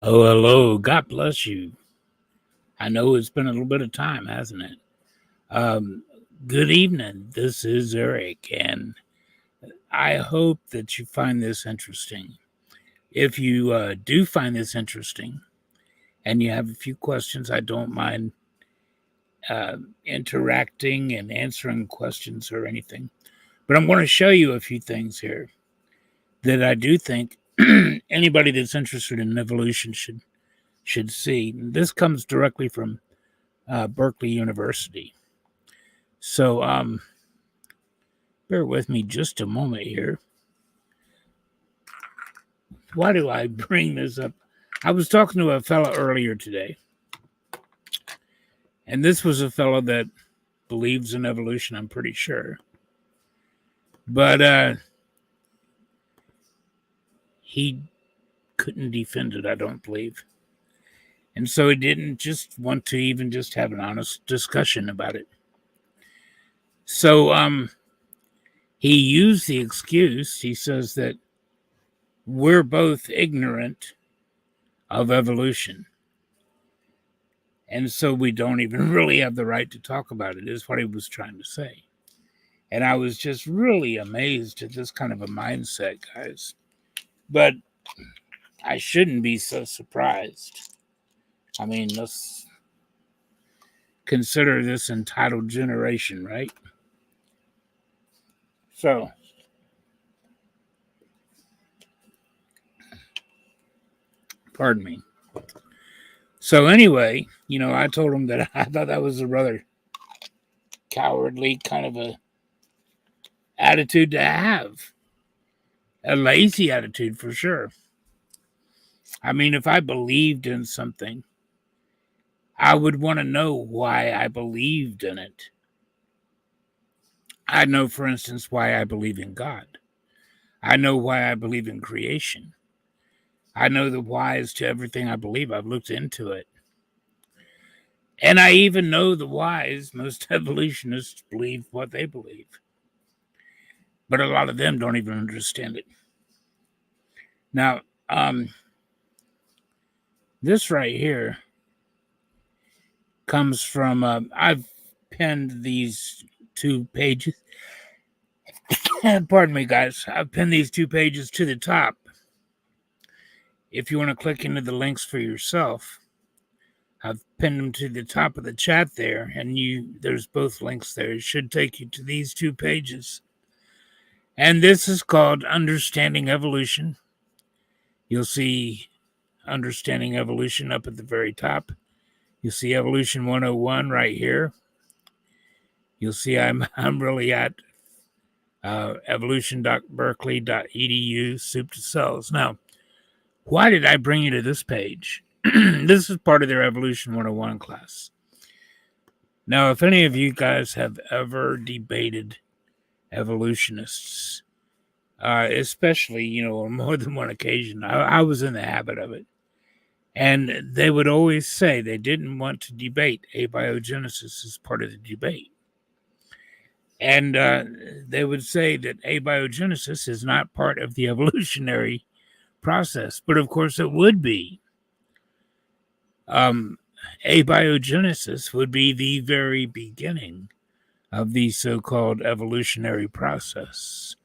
Oh, hello. God bless you. I know it's been a little bit of time, hasn't it? Um, Good evening. This is Eric, and I hope that you find this interesting. If you do find this interesting and you have a few questions, I don't mind interacting and answering questions or anything. But I'm going to show you a few things here that I do think anybody that's interested in evolution should see. This comes directly from Berkeley University. So, bear with me just a moment here. Why do I bring this up? I was talking to a fellow earlier today, and this was a fellow that believes in evolution, I'm pretty sure. But he couldn't defend it, I don't believe. And so he didn't just want to even just have an honest discussion about it. So he used the excuse, he says that we're both ignorant of evolution. And so we don't even really have the right to talk about it, is what he was trying to say. And I was just really amazed at this kind of a mindset, guys. But I shouldn't be so surprised. I mean, let's consider this entitled generation, right? So, pardon me. So, anyway, I told him that I thought that was a rather cowardly kind of a attitude to have. A lazy attitude for sure. I mean, if I believed in something, I would want to know why I believed in it. I know, for instance, why I believe in God. I know why I believe in creation. I know the whys to everything I believe. I've looked into it. And I even know the whys. Most evolutionists believe what they believe. But a lot of them don't even understand it. Now, this right here comes from, I've pinned these 2 pages. Pardon me, guys. I've pinned these 2 pages to the top. If you want to click into the links for yourself, I've pinned them to the top of the chat there, and there's both links there. It should take you to these 2 pages. And this is called Understanding Evolution. You'll see Understanding Evolution up at the very top. You'll see Evolution 101 right here. You'll see I'm really at evolution.berkeley.edu, soup to cells. Now, why did I bring you to this page? This is part of their Evolution 101 class. Now, if any of you guys have ever debated evolutionists, especially, on more than one occasion, I was in the habit of it. And they would always say they didn't want to debate abiogenesis as part of the debate. And they would say that abiogenesis is not part of the evolutionary process. But of course it would be. Abiogenesis would be the very beginning of the so-called evolutionary process.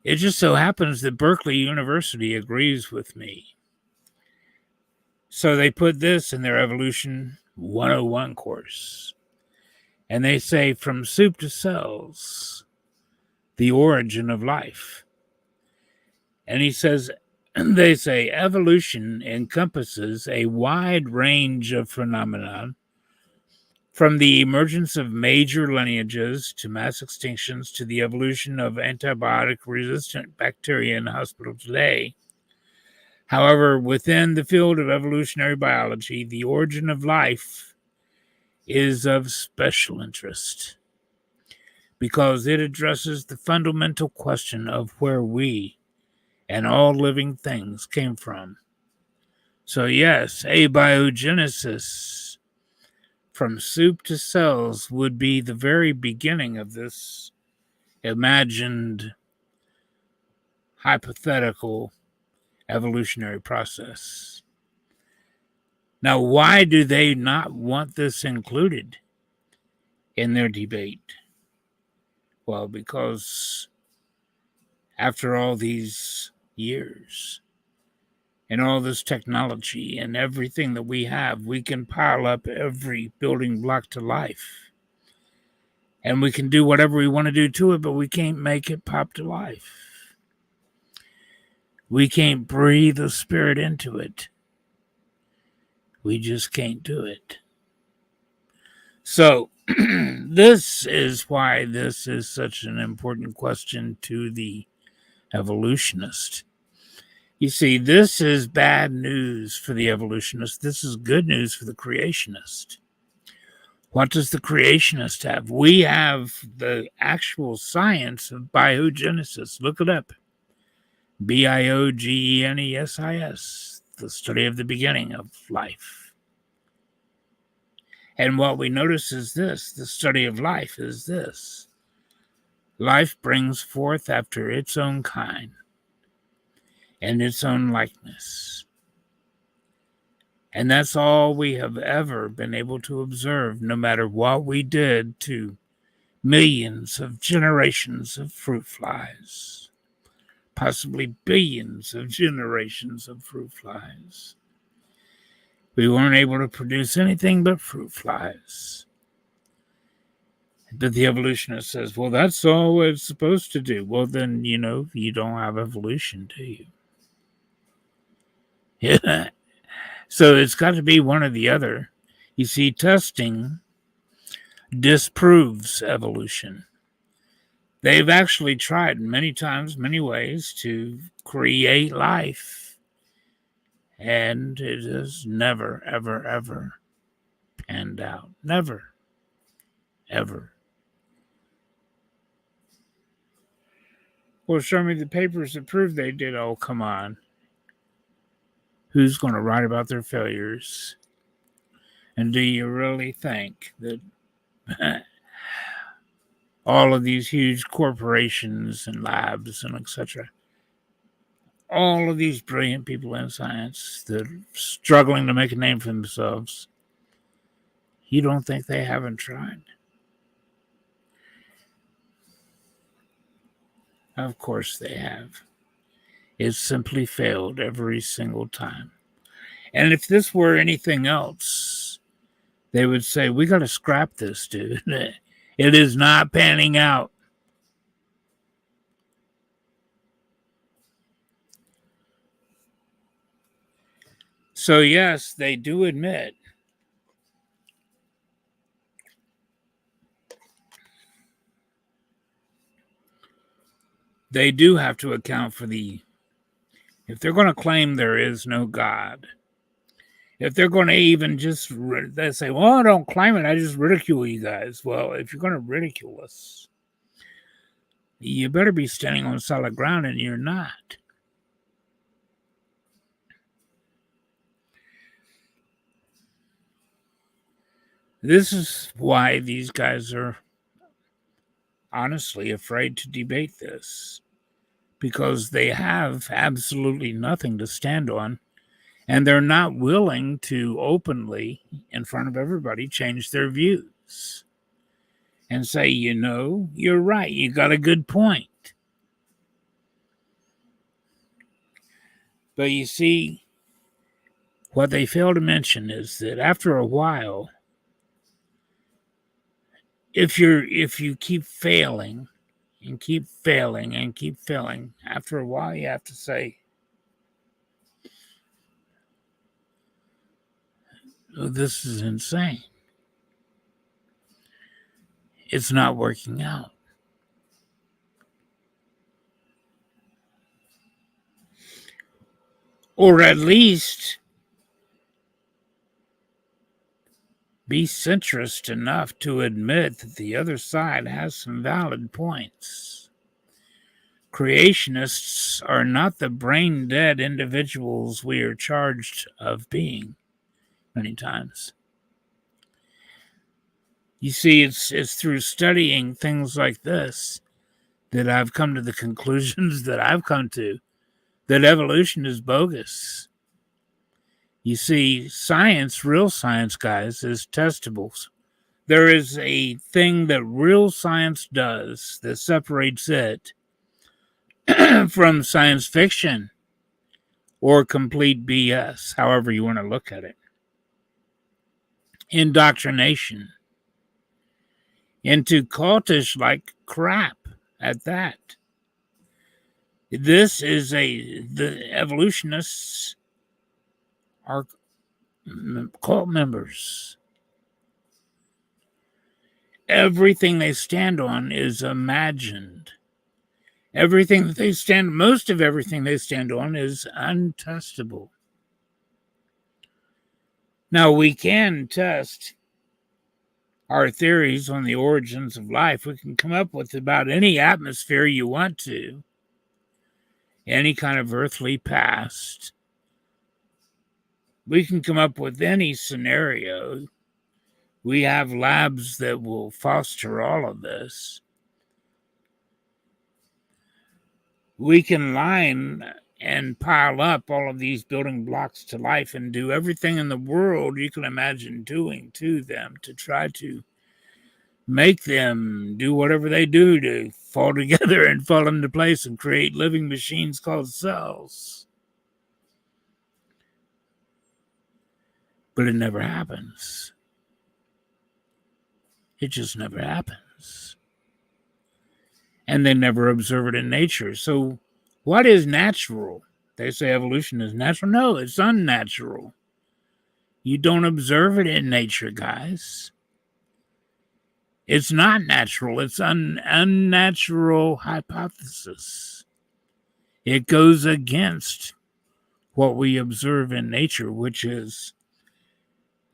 It just so happens that Berkeley University agrees with me. So they put this in their Evolution 101 course. And they say, from soup to cells, the origin of life. And they say, evolution encompasses a wide range of phenomena, from the emergence of major lineages to mass extinctions to the evolution of antibiotic-resistant bacteria in the hospital today. However, within the field of evolutionary biology, the origin of life is of special interest because it addresses the fundamental question of where we and all living things came from. So yes, abiogenesis, from soup to cells, would be the very beginning of this imagined, hypothetical evolutionary process. Now, why do they not want this included in their debate? Well, because after all these years and all this technology and everything that we have, we can pile up every building block to life. And we can do whatever we want to do to it, but we can't make it pop to life. We can't breathe the spirit into it. We just can't do it. So, this is why this is such an important question to the evolutionist. You see, this is bad news for the evolutionist. This is good news for the creationist. What does the creationist have? We have the actual science of biogenesis. Look it up. Biogenesis, the study of the beginning of life. And what we notice is this, the study of life is this. Life brings forth after its own kind and its own likeness. And that's all we have ever been able to observe, no matter what we did to millions of generations of fruit flies, possibly billions of generations of fruit flies. We weren't able to produce anything but fruit flies. But the evolutionist says, well, that's all it's supposed to do. Well, then, you don't have evolution, do you? Yeah. So it's got to be one or the other. You see, testing disproves evolution. They've actually tried many times, many ways to create life. And it has never, ever, ever panned out. Never, ever. Well, show me the papers that prove they did. Oh, come on. Who's going to write about their failures? And do you really think that all of these huge corporations and labs and etc., all of these brilliant people in science that are struggling to make a name for themselves, you don't think they haven't tried? Of course they have. It's simply failed every single time. And if this were anything else, they would say, we got to scrap this, dude. It is not panning out. So, yes, they do admit they do have to account for if they're going to claim there is no God, if they're going to even just, they say, well, I don't claim it, I just ridicule you guys. Well, if you're going to ridicule us, you better be standing on solid ground, and you're not. This is why these guys are honestly afraid to debate this, because they have absolutely nothing to stand on, and they're not willing to openly, in front of everybody, change their views and say, you're right, you got a good point. But you see, what they fail to mention is that after a while, if you keep failing and keep failing and keep failing, after a while you have to say, oh, this is insane. It's not working out. Or at least be centrist enough to admit that the other side has some valid points. Creationists are not the brain-dead individuals we are charged of being many times. You see, it's through studying things like this that I've come to the conclusions that I've come to that evolution is bogus. You see, science, real science, guys, is testables. There is a thing that real science does that separates it from science fiction or complete BS, however you want to look at it. Indoctrination into cultish like crap at that. This is the evolutionists are cult members. Everything they stand on is imagined. Most of everything they stand on is untestable. Now, we can test our theories on the origins of life. We can come up with about any atmosphere you want to, any kind of earthly past. We can come up with any scenario. We have labs that will foster all of this. We can line and pile up all of these building blocks to life and do everything in the world you can imagine doing to them to try to make them do whatever they do to fall together and fall into place and create living machines called cells. But it never happens. It just never happens. And they never observe it in nature. So what is natural? They say evolution is natural. No, it's unnatural. You don't observe it in nature, guys. It's not natural. It's an unnatural hypothesis. It goes against what we observe in nature, which is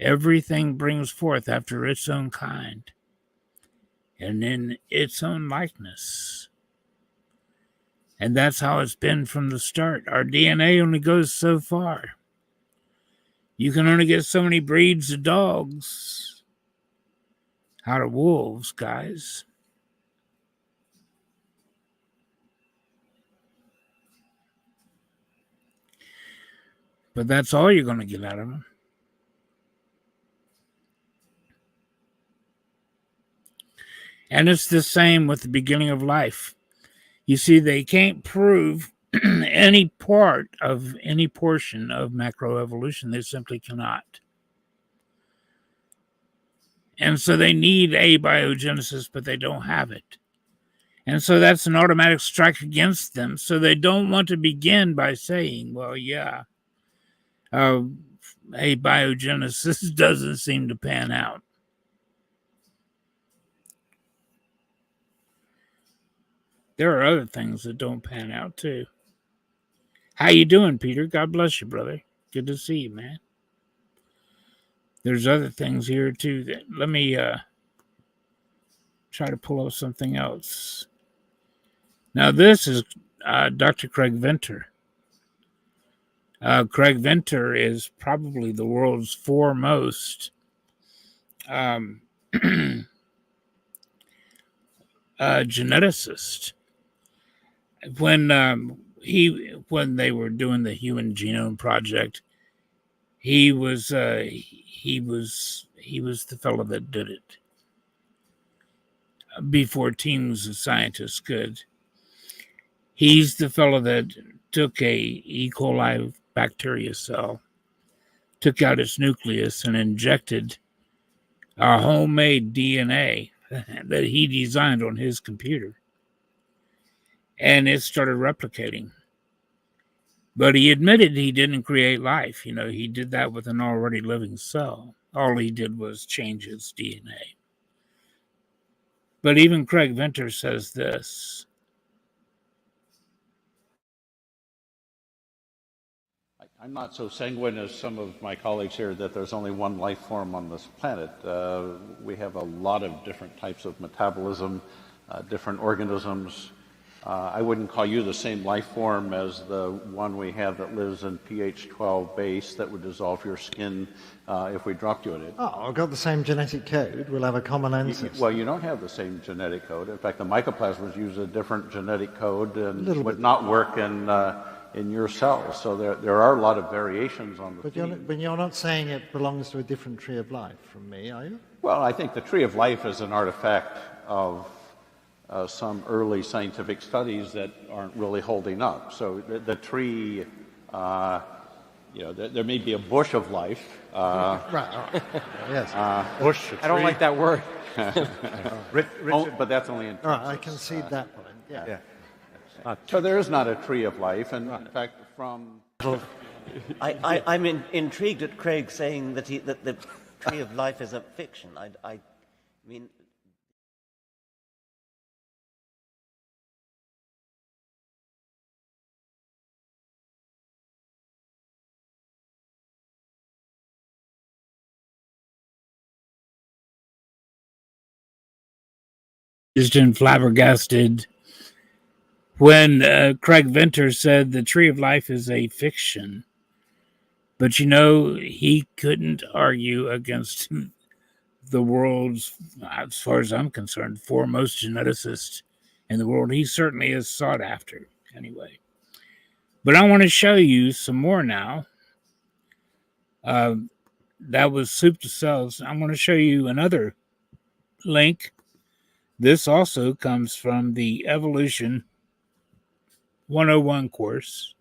everything brings forth after its own kind and in its own likeness. And that's how it's been from the start. Our DNA only goes so far. You can only get so many breeds of dogs out of wolves, guys. But that's all you're going to get out of them. And it's the same with the beginning of life. You see, they can't prove any part of any portion of macroevolution. They simply cannot. And so they need abiogenesis, but they don't have it. And so that's an automatic strike against them. So they don't want to begin by saying, well, yeah, abiogenesis doesn't seem to pan out. There are other things that don't pan out too. How you doing, Peter? God bless you, brother. Good to see you, man. There's other things here too. That let me try to pull up something else. Now this is Dr. Craig Venter. Craig Venter is probably the world's foremost geneticist. When they were doing the Human Genome Project, he was the fellow that did it before teams of scientists could. He's the fellow that took a E. coli bacteria cell, took out its nucleus, and injected a homemade DNA that he designed on his computer. And it started replicating. But he admitted he didn't create life. You know, he did that with an already living cell. All he did was change its DNA. But even Craig Venter says this. I'm not so sanguine as some of my colleagues here that there's only one life form on this planet. We have a lot of different types of metabolism, different organisms. I wouldn't call you the same life form as the one we have that lives in pH 12 base that would dissolve your skin if we dropped you in it. Oh, I've got the same genetic code. We'll have a common ancestor. Well, you don't have the same genetic code. In fact, the mycoplasmas use a different genetic code and would not work in in your cells. So there are a lot of variations on the But theme. you're not saying it belongs to a different tree of life from me, are you? Well, I think the tree of life is an artifact of some early scientific studies that aren't really holding up. So the tree, there may be a bush of life. Right. Yes. Bush, a I don't tree. like that word. But that's only in All right, I concede that point. Yeah. Yeah. So there is not a tree of life, and in fact, from I'm intrigued at Craig saying that the Tree of Life is a fiction. I mean, Just in flabbergasted when Craig Venter said the Tree of Life is a fiction. But he couldn't argue against the world's, as far as I'm concerned, foremost geneticist in the world. He certainly is sought after, anyway. But I want to show you some more now. That was Soup to Cells. I'm going to show you another link. This also comes from the Evolution 101 course.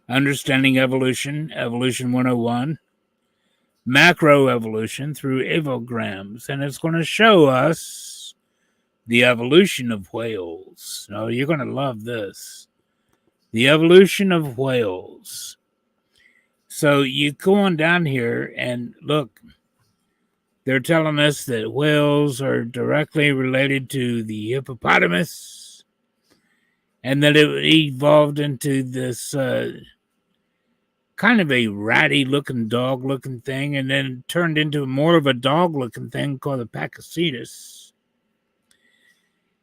Understanding Evolution, Evolution 101, Macroevolution through avograms. And it's going to show us the evolution of whales. Oh, you're going to love this. The evolution of whales. So you go on down here and look. They're telling us that whales are directly related to the hippopotamus and that it evolved into this kind of a ratty looking dog looking thing and then turned into more of a dog looking thing called the Pakicetus.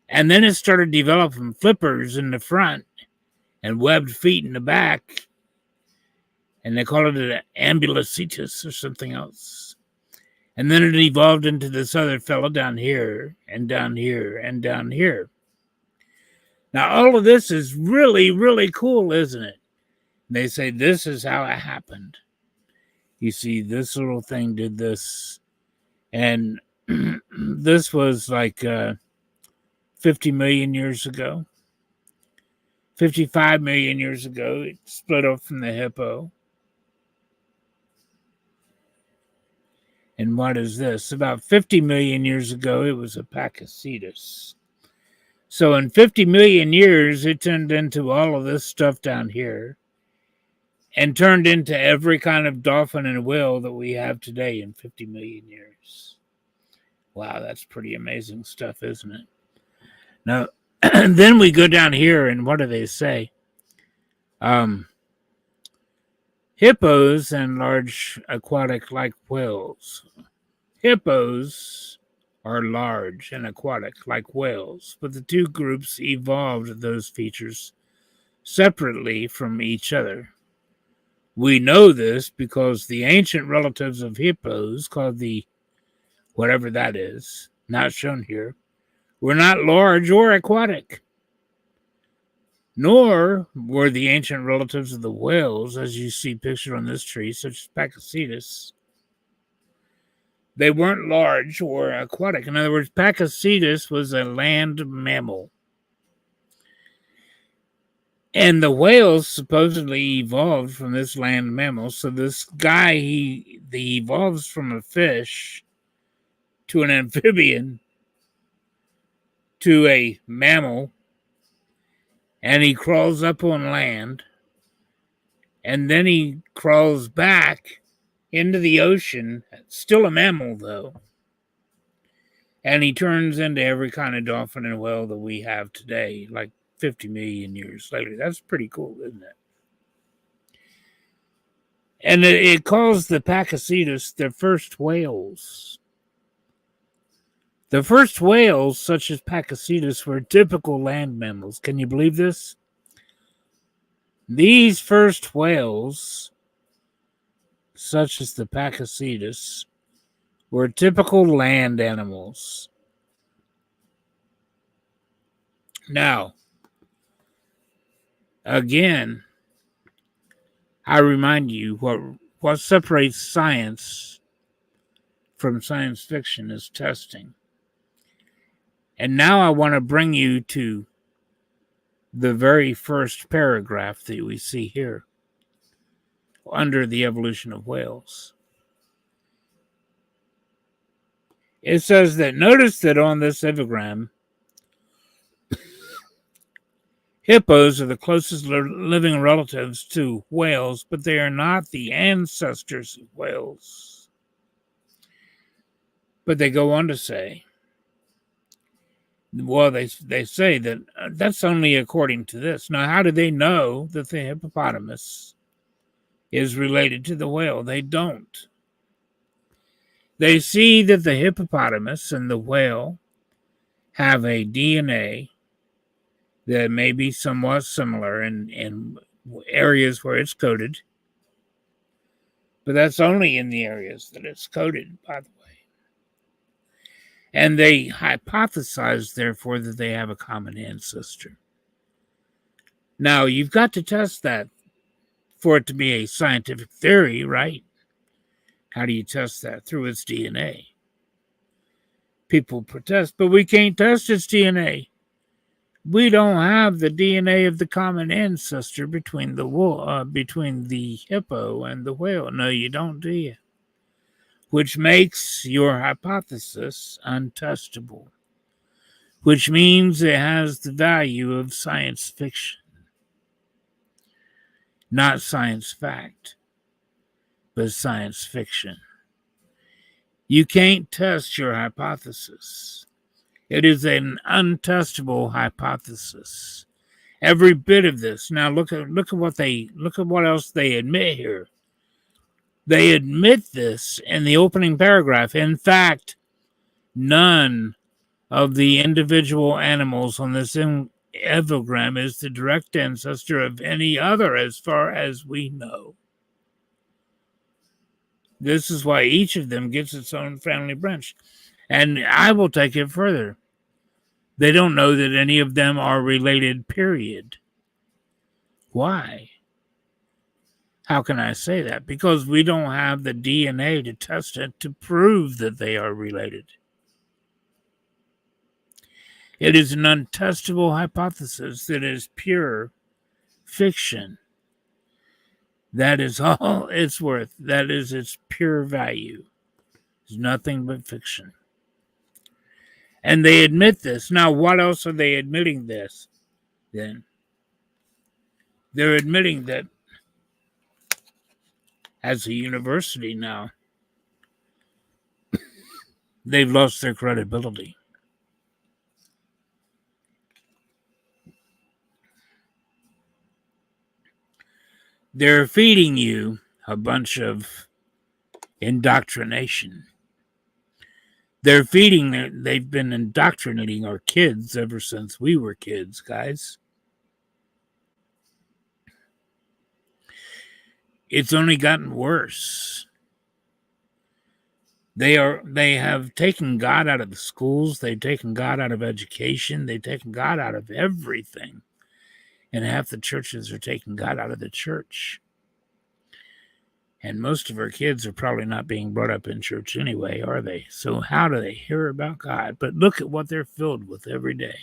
And then it started developing flippers in the front and webbed feet in the back. And they call it an ambulocetus or something else. And then it evolved into this other fellow down here and down here and down here. Now, all of this is really, really cool, isn't it? They say this is how it happened. You see, this little thing did this. And this was like 50 million years ago. 55 million years ago, it split off from the hippo. And what is this? About 50 million years ago, it was a Pakicetus. So in 50 million years, it turned into all of this stuff down here and turned into every kind of dolphin and whale that we have today in 50 million years. Wow, that's pretty amazing stuff, isn't it? Now, then we go down here, and what do they say? Hippos and large aquatic like whales. Hippos are large and aquatic like whales, but the two groups evolved those features separately from each other. We know this because the ancient relatives of hippos, called the whatever that is, not shown here, were not large or aquatic. Nor were the ancient relatives of the whales, as you see pictured on this tree, such as Pakicetus. They weren't large or aquatic. In other words, Pakicetus was a land mammal. And the whales supposedly evolved from this land mammal. So this guy, he evolves from a fish to an amphibian to a mammal, and he crawls up on land, and then he crawls back into the ocean, still a mammal though, and he turns into every kind of dolphin and whale that we have today, like 50 million years later. That's pretty cool, isn't it? And it calls the Pakicetus the first whales. The first whales, such as Pakicetus, were typical land mammals. Can you believe this? These first whales, such as the Pakicetus, were typical land animals. Now, again, I remind you what separates science from science fiction is testing. And now I want to bring you to the very first paragraph that we see here under the evolution of whales. It says that notice that on this epigram, hippos are the closest living relatives to whales, but they are not the ancestors of whales. But they go on to say, well, they say that that's only according to this. Now, how do they know that the hippopotamus is related to the whale? They don't. They see that the hippopotamus and the whale have a DNA that may be somewhat similar in areas where it's coded, but that's only in the areas that it's coded, by the way. And they hypothesize, therefore, that they have a common ancestor. Now, you've got to test that for it to be a scientific theory, right? How do you test that? Through its DNA. People protest, but we can't test its DNA. We don't have the DNA of the common ancestor between the hippo and the whale. No, you don't, do you? Which makes your hypothesis untestable, which means it has the value of science fiction, not science fact, but science fiction. You can't test your hypothesis. It is an untestable hypothesis. Every bit of this. Now look at what else they admit here. They admit this in the opening paragraph. In fact, none of the individual animals on this epigram is the direct ancestor of any other as far as we know. This is why each of them gets its own family branch. And I will take it further. They don't know that any of them are related, period. Why? How can I say that? Because we don't have the DNA to test it to prove that they are related. It is an untestable hypothesis that is pure fiction. That is all it's worth. That is its pure value. It's nothing but fiction. And they admit this. Now, what else are they admitting this then? They're admitting that as a university now, they've lost their credibility. They're feeding you a bunch of indoctrination. They've been indoctrinating our kids ever since we were kids, guys. It's only gotten worse. They have taken God out of the schools. They've taken God out of education. They've taken God out of everything. And half the churches are taking God out of the church. And most of our kids are probably not being brought up in church anyway, are they? So how do they hear about God? But look at what they're filled with every day.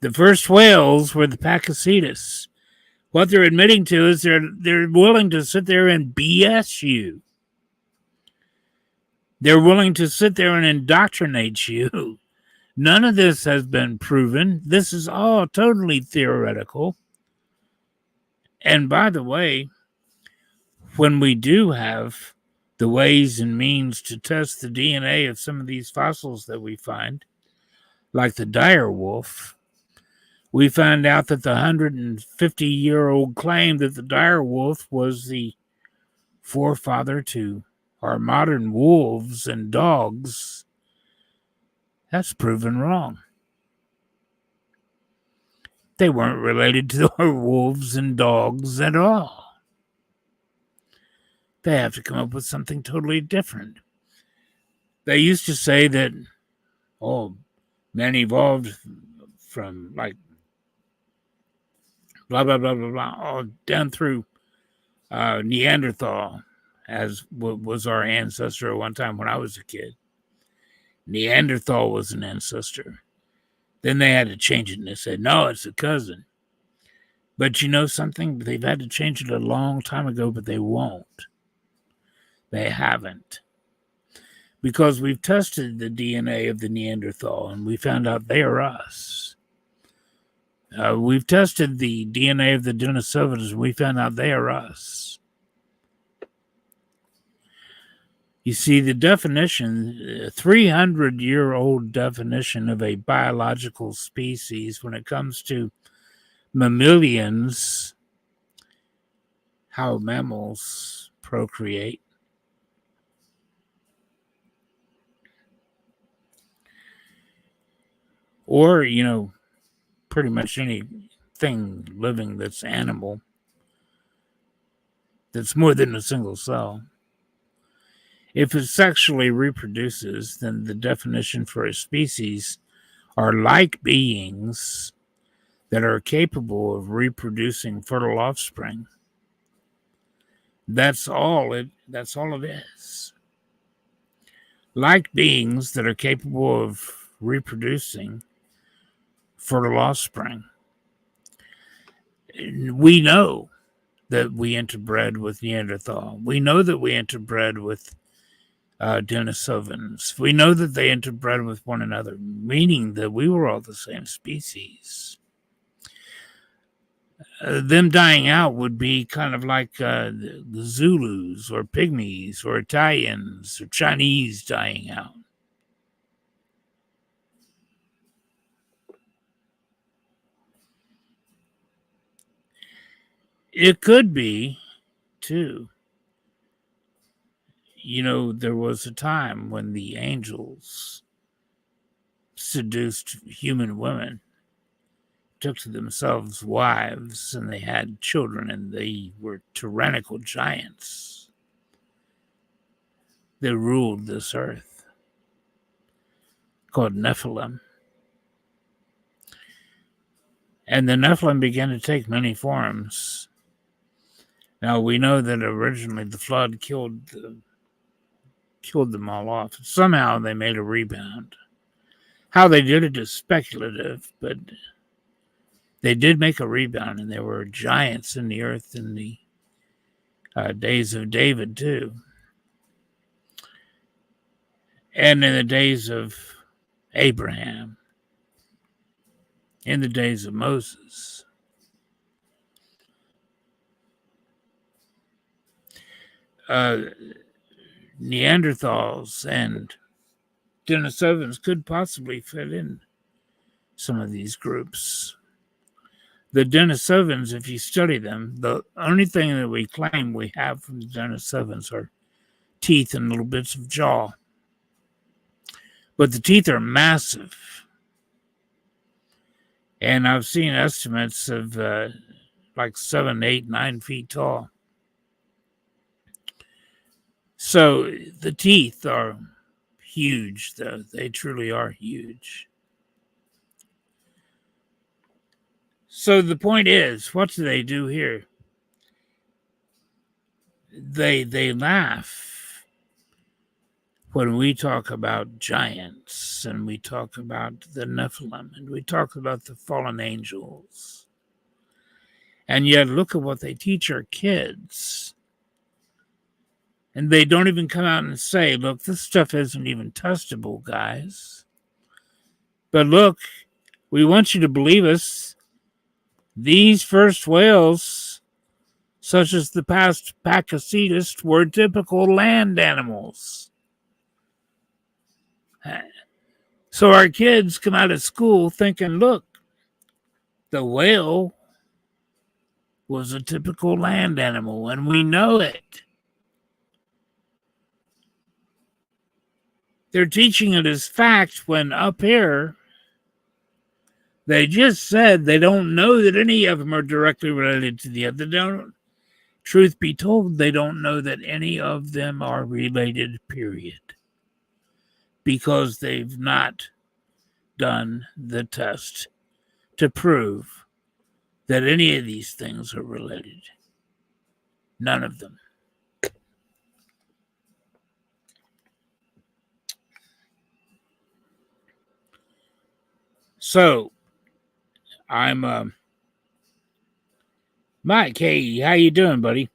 The first whales were the Pakicetus. What they're admitting to is they're willing to sit there and BS you. They're willing to sit there and indoctrinate you. None of this has been proven. This is all totally theoretical. And by the way, when we do have the ways and means to test the DNA of some of these fossils that we find, like the dire wolf, we find out that the 150-year-old claim that the dire wolf was the forefather to our modern wolves and dogs, that's proven wrong. They weren't related to our wolves and dogs at all. They have to come up with something totally different. They used to say that, man evolved from like blah, blah, blah, blah, blah, all down through Neanderthal, as was our ancestor at one time when I was a kid. Neanderthal was an ancestor. Then they had to change it, and they said, no, it's a cousin. But you know something? They've had to change it a long time ago, but they won't. They haven't. Because we've tested the DNA of the Neanderthal, and we found out they are us. We've tested the DNA of the Denisovans, and we found out they are us. You see, the definition, 300-year-old definition of a biological species when it comes to mammalians, how mammals procreate. Or, you know, pretty much anything living that's animal, that's more than a single cell. If it sexually reproduces, then the definition for a species are like beings that are capable of reproducing fertile offspring. That's all it is. Like beings that are capable of reproducing fertile offspring. We know that we interbred with Neanderthal. We know that we interbred with Denisovans. We know that they interbred with one another, meaning that we were all the same species. Them dying out would be kind of like the Zulus or Pygmies or Italians or Chinese dying out. It could be, too. You know, there was a time when the angels seduced human women, took to themselves wives, and they had children, and they were tyrannical giants that ruled this earth, called Nephilim. And the Nephilim began to take many forms. Now, we know that originally the flood killed them all off. Somehow they made a rebound. How they did it is speculative, but they did make a rebound, and there were giants in the earth in the days of David, too. And in the days of Abraham, in the days of Moses. Neanderthals and Denisovans could possibly fit in some of these groups. The Denisovans, if you study them, the only thing that we claim we have from the Denisovans are teeth and little bits of jaw. But the teeth are massive. And I've seen estimates of like 7, 8, 9 feet tall. So the teeth are huge, though. They truly are huge. So the point is, what do they do here? They laugh when we talk about giants, and we talk about the Nephilim, and we talk about the fallen angels. And yet look at what they teach our kids. And they don't even come out and say, look, this stuff isn't even testable, guys. But look, we want you to believe us. These first whales, such as the past Pakicetus, were typical land animals. So our kids come out of school thinking, look, the whale was a typical land animal, and we know it. They're teaching it as fact when up here, they just said they don't know that any of them are directly related to the other. They don't, truth be told, they don't know that any of them are related, period. Because they've not done the test to prove that any of these things are related. None of them. So, I'm Mike. Hey, how you doing, buddy?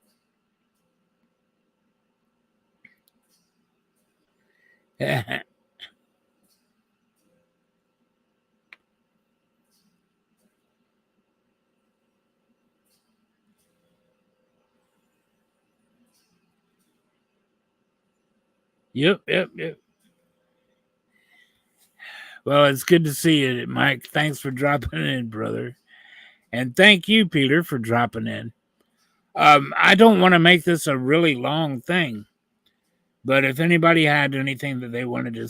Yep. Well, it's good to see you, Mike. Thanks for dropping in, brother. And thank you, Peter, for dropping in. I don't want to make this a really long thing, but if anybody had anything that they wanted to,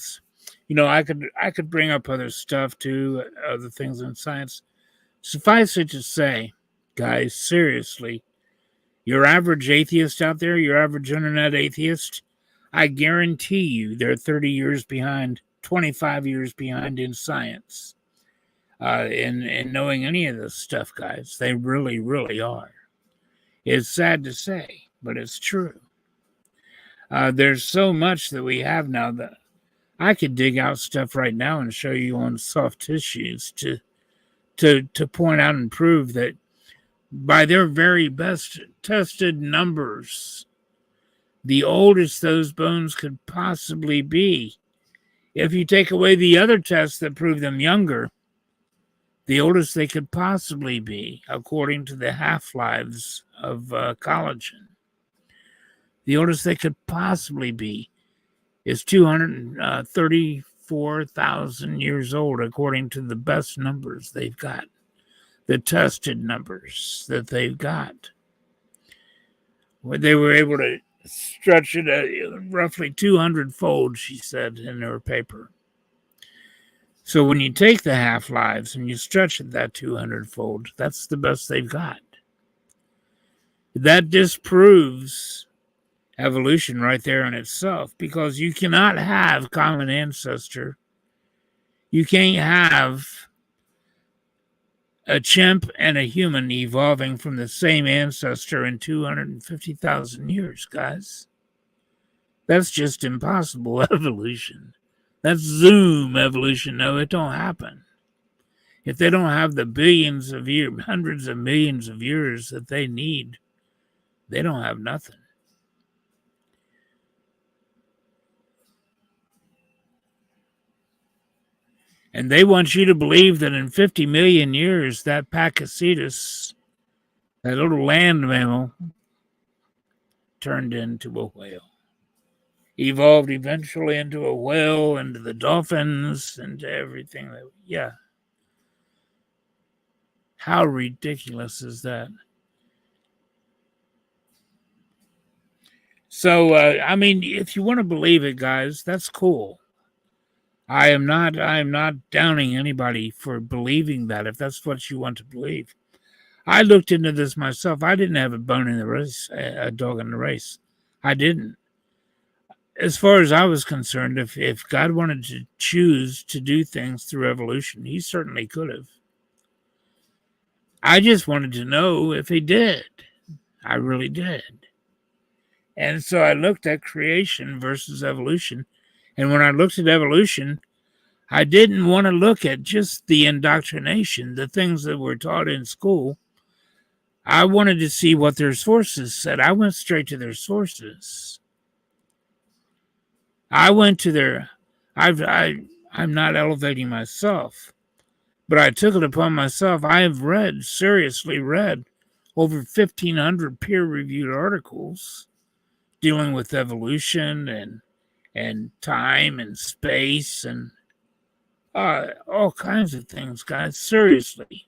I could bring up other stuff too, other things in science. Suffice it to say, guys, seriously, your average atheist out there, your average internet atheist, I guarantee you they're 30 years behind, 25 years behind in science, in knowing any of this stuff, guys. They really, really are. It's sad to say, but it's true. There's so much that we have now that I could dig out stuff right now and show you on soft tissues to point out and prove that by their very best tested numbers, the oldest those bones could possibly be. If you take away the other tests that prove them younger, the oldest they could possibly be, according to the half-lives of collagen, the oldest they could possibly be is 234,000 years old, according to the best numbers they've got, the tested numbers that they've got. Where they were able to stretch it at roughly 200-fold, she said in her paper. So when you take the half-lives and you stretch it that 200-fold, that's the best they've got. That disproves evolution right there in itself, because you cannot have common ancestor. You can't have a chimp and a human evolving from the same ancestor in 250,000 years, guys. That's just impossible evolution. That's Zoom evolution. No, it don't happen. If they don't have the billions of years, hundreds of millions of years that they need, they don't have nothing. And they want you to believe that in 50 million years, that Pakicetus, that little land mammal, turned into a whale. Evolved eventually into a whale, into the dolphins, into everything. Yeah. How ridiculous is that? So, if you want to believe it, guys, that's cool. I am not downing anybody for believing that, if that's what you want to believe. I looked into this myself. I didn't have a bone in the race, a dog in the race. I didn't. As far as I was concerned, if God wanted to choose to do things through evolution, he certainly could have. I just wanted to know if he did. I really did. And so I looked at creation versus evolution. And when I looked at evolution, I didn't want to look at just the indoctrination, the things that were taught in school. I wanted to see what their sources said. I went straight to their sources. I went to their... I'm not elevating myself, but I took it upon myself. I have seriously read, over 1,500 peer-reviewed articles dealing with evolution and time and space and all kinds of things, guys. Seriously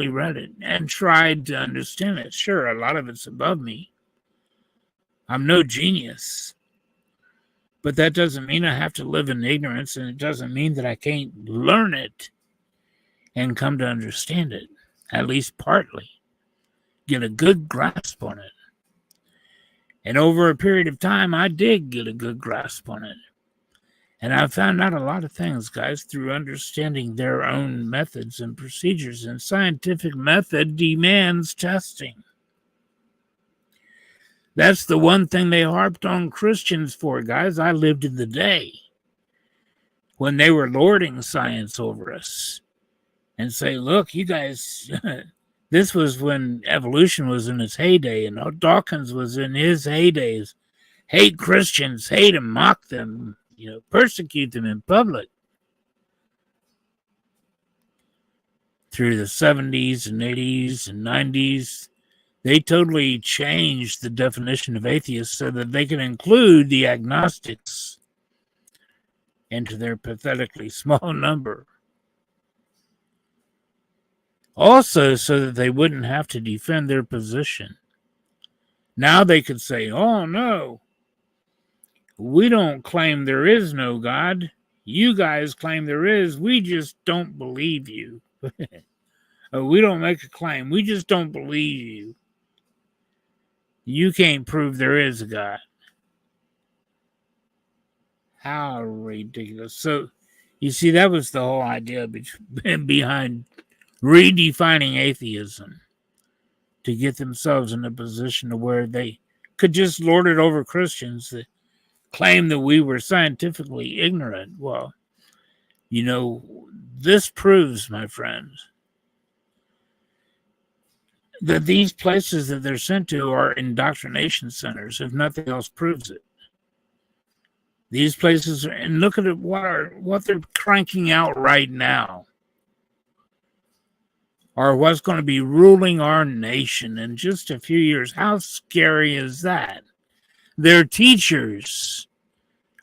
read it and tried to understand it. Sure, a lot of it's above me. I'm no genius. But that doesn't mean I have to live in ignorance, and it doesn't mean that I can't learn it and come to understand it, at least partly. Get a good grasp on it. And over a period of time, I did get a good grasp on it. And I've found out a lot of things, guys, through understanding their own methods and procedures. And scientific method demands testing. That's the one thing they harped on Christians for, guys. I lived in the day when they were lording science over us and say, look, you guys, this was when evolution was in its heyday, and Dawkins was in his heydays. Hate Christians, hate them, mock them, persecute them in public. Through the 70s and 80s and 90s, they totally changed the definition of atheists so that they could include the agnostics into their pathetically small number. Also, so that they wouldn't have to defend their position. Now they could say, oh no, we don't claim there is no God. You guys claim there is. We just don't believe you. We don't make a claim. We just don't believe you. You can't prove there is a God. How ridiculous. So, you see, that was the whole idea behind redefining atheism, to get themselves in a position to where they could just lord it over Christians that claim that we were scientifically ignorant. Well, this proves, my friends, that these places that they're sent to are indoctrination centers, if nothing else proves it. These places are, and look at what they're cranking out right now, are what's going to be ruling our nation in just a few years. How scary is that? Their teachers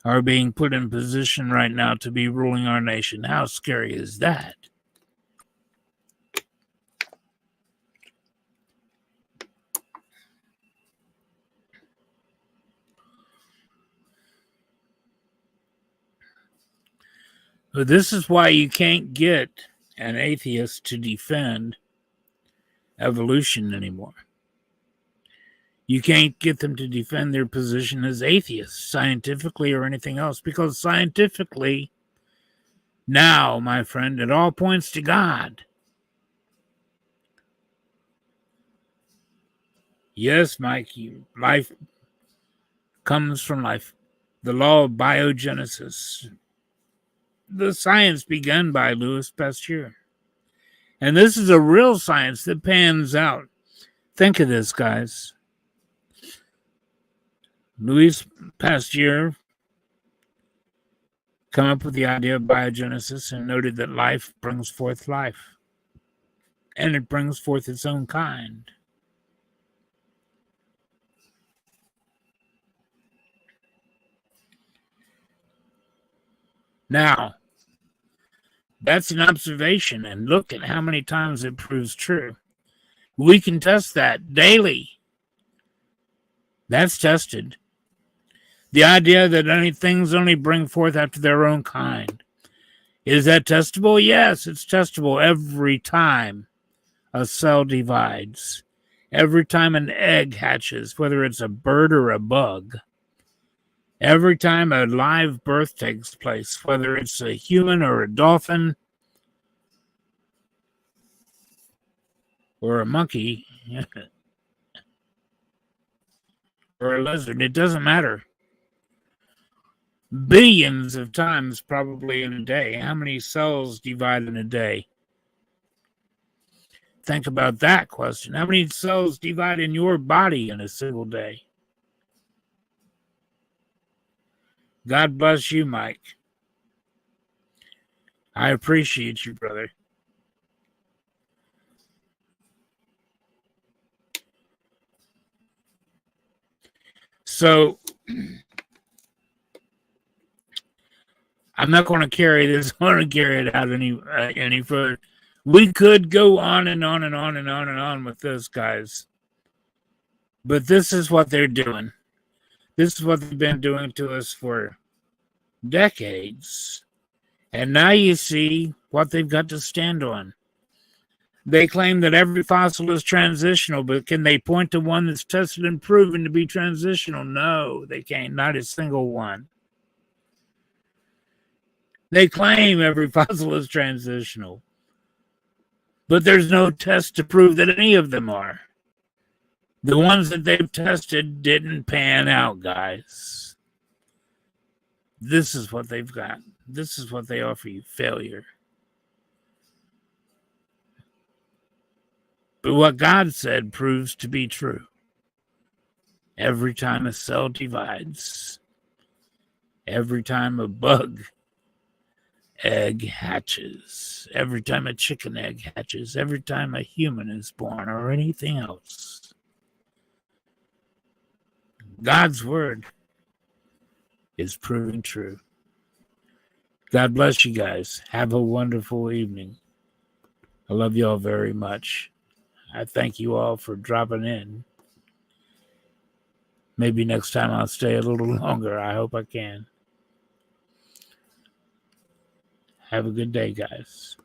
are being put in position right now to be ruling our nation. How scary is that? But this is why you can't get an atheist to defend evolution anymore. You can't get them to defend their position as atheists, scientifically or anything else, because scientifically, now, my friend, it all points to God. Yes, Mike, life comes from life. The law of biogenesis. The science begun by Louis Pasteur. And this is a real science that pans out. Think of this, guys. Louis Pasteur came up with the idea of biogenesis and noted that life brings forth life. And it brings forth its own kind. Now, that's an observation, and look at how many times it proves true. We can test that daily. That's tested. The idea that things only bring forth after their own kind. Is that testable? Yes, it's testable every time a cell divides. Every time an egg hatches, whether it's a bird or a bug. Every time a live birth takes place, whether it's a human or a dolphin or a monkey or a lizard, it doesn't matter. Billions of times probably in a day. How many cells divide in a day? Think about that question. How many cells divide in your body in a single day? God bless you, Mike. I appreciate you, brother. So, I'm not going to carry this. I want to carry it out any further. We could go on and on and on and on and on with this, guys. But this is what they're doing. This is what they've been doing to us for decades. And now you see what they've got to stand on. They claim that every fossil is transitional, but can they point to one that's tested and proven to be transitional? No, they can't. Not a single one. They claim every fossil is transitional, but there's no test to prove that any of them are. The ones that they've tested didn't pan out, guys. This is what they've got. This is what they offer you, failure. But what God said proves to be true. Every time a cell divides, every time a bug egg hatches, every time a chicken egg hatches, every time a human is born or anything else, God's word is proving true. God bless you guys. Have a wonderful evening. I love you all very much. I thank you all for dropping in. Maybe next time I'll stay a little longer. I hope I can. Have a good day, guys.